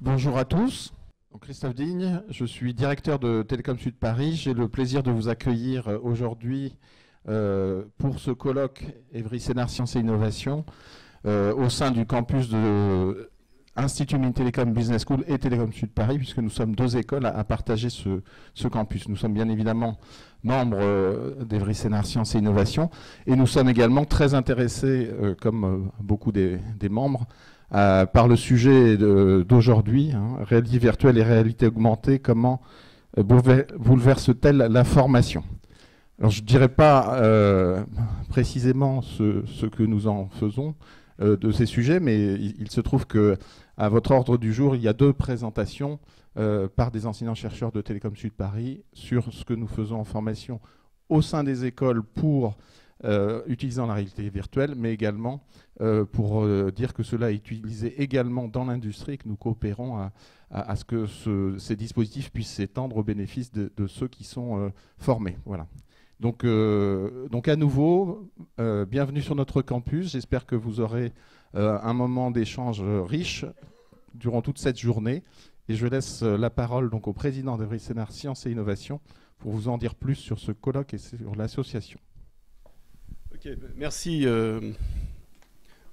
Bonjour à tous. Donc, Christophe Digne, je suis directeur de Télécom Sud Paris. J'ai le plaisir de vous accueillir aujourd'hui pour ce colloque Evry Sénar Sciences et Innovation au sein du campus de Institut Mines Télécom Business School et Télécom Sud Paris, puisque nous sommes deux écoles à partager ce campus. Nous sommes bien évidemment membres d'Evry Sénar Sciences et Innovation et nous sommes également très intéressés, comme beaucoup des membres, par le sujet d'aujourd'hui, réalité virtuelle et réalité augmentée, comment bouleverse-t-elle la formation? Alors je ne dirais pas précisément ce que nous en faisons de ces sujets, mais il se trouve qu'à votre ordre du jour, il y a deux présentations par des enseignants-chercheurs de Télécom Sud Paris sur ce que nous faisons en formation au sein des écoles pour utilisant la réalité virtuelle, mais également pour dire que cela est utilisé également dans l'industrie et que nous coopérons à ce que ces dispositifs puissent s'étendre au bénéfice de ceux qui sont formés. Voilà. Donc à nouveau, bienvenue sur notre campus. J'espère que vous aurez un moment d'échange riche durant toute cette journée. Et je laisse la parole donc au président d'Evry Sénar Sciences et Innovation pour vous en dire plus sur ce colloque et sur l'association. Ok, merci,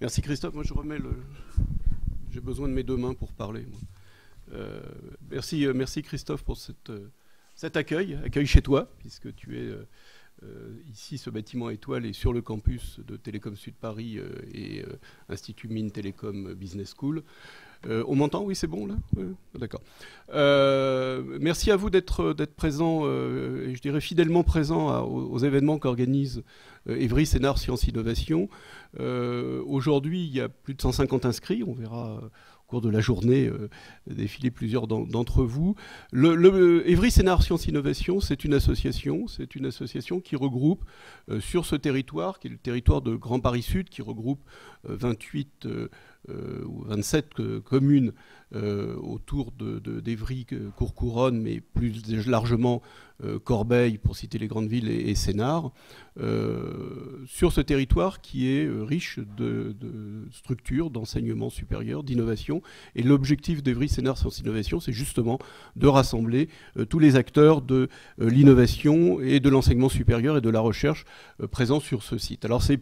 merci Christophe. Moi, j'ai besoin de mes deux mains pour parler. Merci Christophe pour cet accueil chez toi, puisque tu es ici, ce bâtiment étoile est sur le campus de Télécom Sud Paris et Institut Mines Télécom Business School. On m'entend? Oui, c'est bon là? D'accord. Merci à vous d'être présents, et je dirais fidèlement présents aux événements qu'organise Evry Sénar Sciences Innovation. Aujourd'hui, il y a plus de 150 inscrits. On verra au cours de la journée défiler plusieurs d'entre vous. Evry Sénar Sciences Innovation, c'est une association qui regroupe sur ce territoire, qui est le territoire de Grand Paris Sud, qui regroupe 28 ou 27 communes autour d'Evry, Courcouronnes, mais plus largement Corbeil, pour citer les grandes villes, et Sénart, sur ce territoire qui est riche de structures, d'enseignement supérieur, d'innovation. Et l'objectif d'Evry Sénar Sciences Innovation, c'est justement de rassembler tous les acteurs de l'innovation et de l'enseignement supérieur et de la recherche présents sur ce site. Alors c'est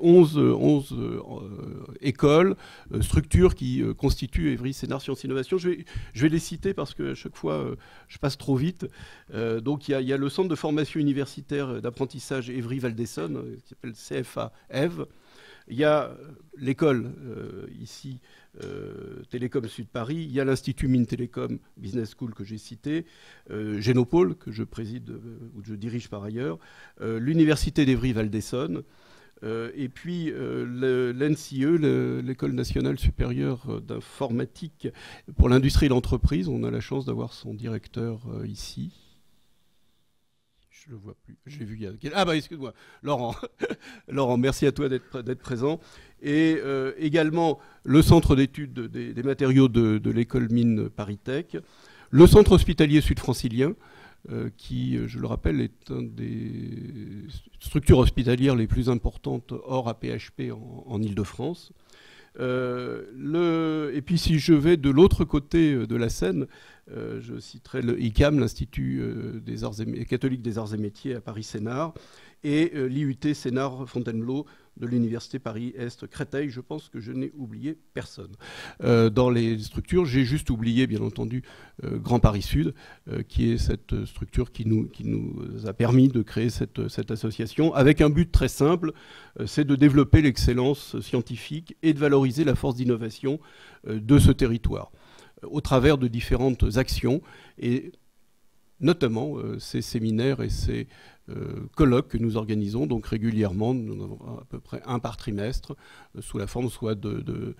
11 écoles, structures qui constituent Evry Sénar Sciences Innovation. Je vais les citer parce qu'à chaque fois je passe trop vite. Donc il y a le centre de formation universitaire d'apprentissage Evry Val d'Essonne, qui s'appelle CFA EV. Il y a l'école ici, Télécom Sud Paris. Il y a l'Institut Mines Télécom Business School que j'ai cité, Génopole, que je préside ou que je dirige par ailleurs, l'Université d'Evry Val d'Essonne, et puis l'NCE, l'École nationale supérieure d'informatique pour l'industrie et l'entreprise. On a la chance d'avoir son directeur ici. Je le vois plus. J'ai vu il y a... Ah bah excuse-moi, Laurent. Laurent, merci à toi d'être présent. Et également le centre d'études des matériaux de l'école mine Paris-Tech, le centre hospitalier sud-francilien, qui, je le rappelle, est une des structures hospitalières les plus importantes hors APHP en Île-de-France. Et puis si je vais de l'autre côté de la Seine, je citerai le ICAM, l'Institut catholique des arts et métiers à Paris-Sénart, et l'IUT Sénart-Fontainebleau de l'Université Paris-Est Créteil. Je pense que je n'ai oublié personne. Dans les structures, j'ai juste oublié, bien entendu, Grand Paris Sud, qui est cette structure qui nous a permis de créer cette association, avec un but très simple, c'est de développer l'excellence scientifique et de valoriser la force d'innovation de ce territoire, au travers de différentes actions, et notamment ces séminaires et ces colloques que nous organisons donc régulièrement. Nous en avons à peu près un par trimestre, sous la forme soit de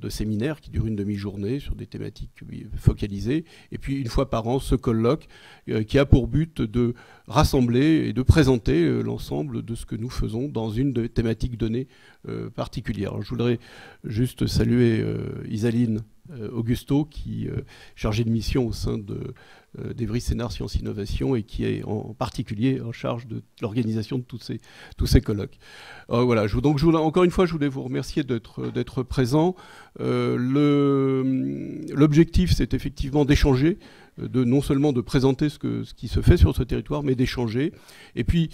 séminaires qui durent une demi-journée sur des thématiques focalisées, et puis une fois par an ce colloque qui a pour but de rassembler et de présenter l'ensemble de ce que nous faisons dans une thématique donnée particulière. Alors, je voudrais juste saluer Isaline Augusto, qui est chargée de mission au sein d'Evry Sénar Sciences Innovation et qui est en particulier en charge de l'organisation de tous ces colloques. Voilà, encore une fois, je voulais vous remercier d'être présent. l'objectif, c'est effectivement d'échanger, non seulement de présenter ce qui se fait sur ce territoire, mais d'échanger. Et puis,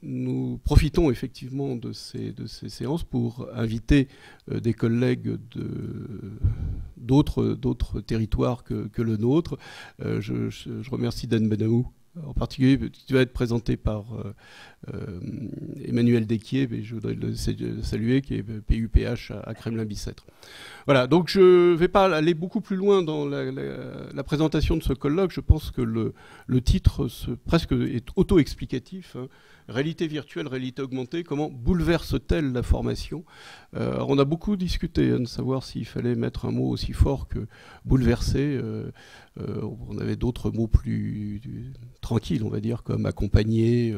nous profitons effectivement de ces séances pour inviter des collègues d'autres territoires que le nôtre. Je remercie Dan Benamou, en particulier, qui va être présenté par Emmanuel Desquier, mais je voudrais le saluer, qui est PUPH à Kremlin-Bicêtre. Voilà, donc je ne vais pas aller beaucoup plus loin dans la présentation de ce colloque. Je pense que le titre presque est auto-explicatif, hein. Réalité virtuelle, réalité augmentée, comment bouleverse-t-elle la formation? On a beaucoup discuté de savoir s'il fallait mettre un mot aussi fort que bouleverser. On avait d'autres mots plus tranquilles, on va dire, comme accompagner,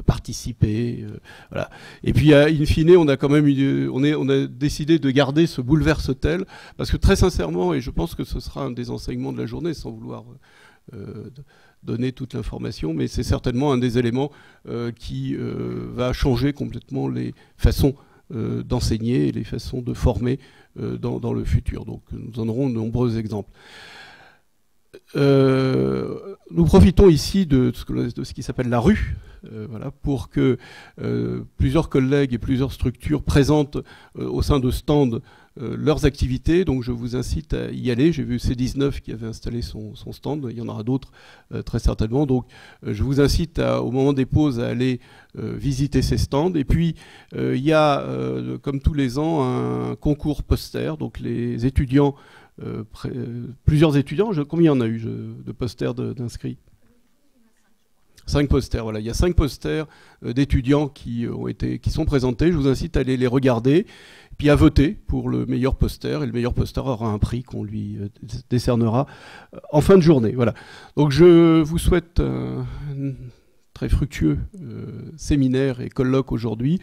participer. Voilà. Et puis, in fine, on a quand même on a décidé de garder ce bouleverse-t-elle, parce que très sincèrement, et je pense que ce sera un des enseignements de la journée, sans vouloir donner toute l'information, mais c'est certainement un des éléments qui va changer complètement les façons d'enseigner et les façons de former dans le futur. Donc nous en aurons de nombreux exemples. Nous profitons ici de ce qui s'appelle la rue, voilà, pour que plusieurs collègues et plusieurs structures présentent au sein de stands leurs activités. Donc je vous incite à y aller. J'ai vu C19 qui avait installé son stand. Il y en aura d'autres très certainement. Donc je vous incite au moment des pauses à aller visiter ces stands. Et puis il y a, comme tous les ans, un concours poster. Donc les étudiants, plusieurs étudiants, combien il y en a eu de posters d'inscrits? 5 posters, voilà. Il y a 5 posters d'étudiants qui sont présentés. Je vous incite à aller les regarder, puis à voter pour le meilleur poster. Et le meilleur poster aura un prix qu'on lui décernera en fin de journée. Voilà. Donc je vous souhaite un très fructueux séminaire et colloque aujourd'hui.